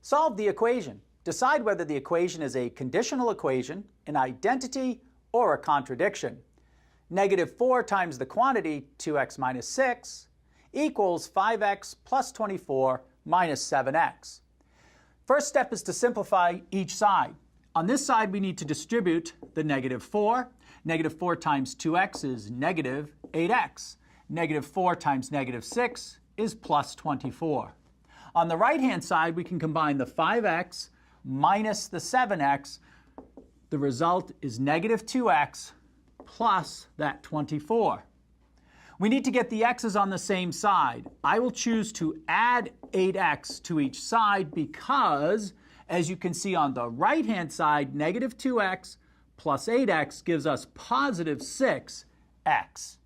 Solve the equation. Decide whether the equation is a conditional equation, an identity, or a contradiction. -4 times the quantity, 2x minus 6, equals 5x plus 24 minus 7x. First step is to simplify each side. On this side, we need to distribute the -4. -4 times 2x is -8x. -4 times -6 is plus 24. On the right-hand side, we can combine the 5x minus the 7x. The result is -2x plus that 24. We need to get the x's on the same side. I will choose to add 8x to each side because, as you can see on the right-hand side, -2x plus 8x gives us positive 6x.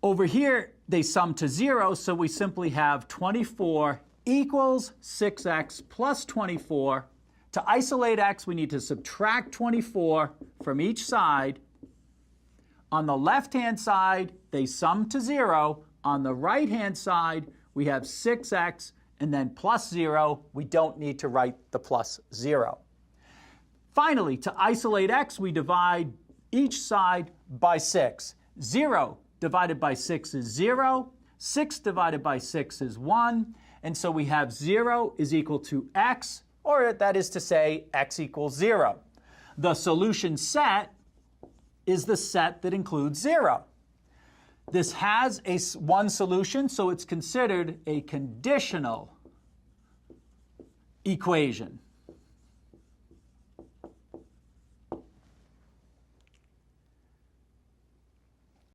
Over here, they sum to 0, so we simply have 24 equals 6x plus 24. To isolate x, we need to subtract 24 from each side. On the left-hand side, they sum to 0. On the right-hand side, we have 6x and then plus 0. We don't need to write the plus 0. Finally, to isolate x, we divide each side by 6. 0 divided by 6 is 0. 6 divided by 6 is 1. And so we have 0 is equal to x, or that is to say, x equals 0. The solution set is the set that includes 0. This has one solution, so it's considered a conditional equation.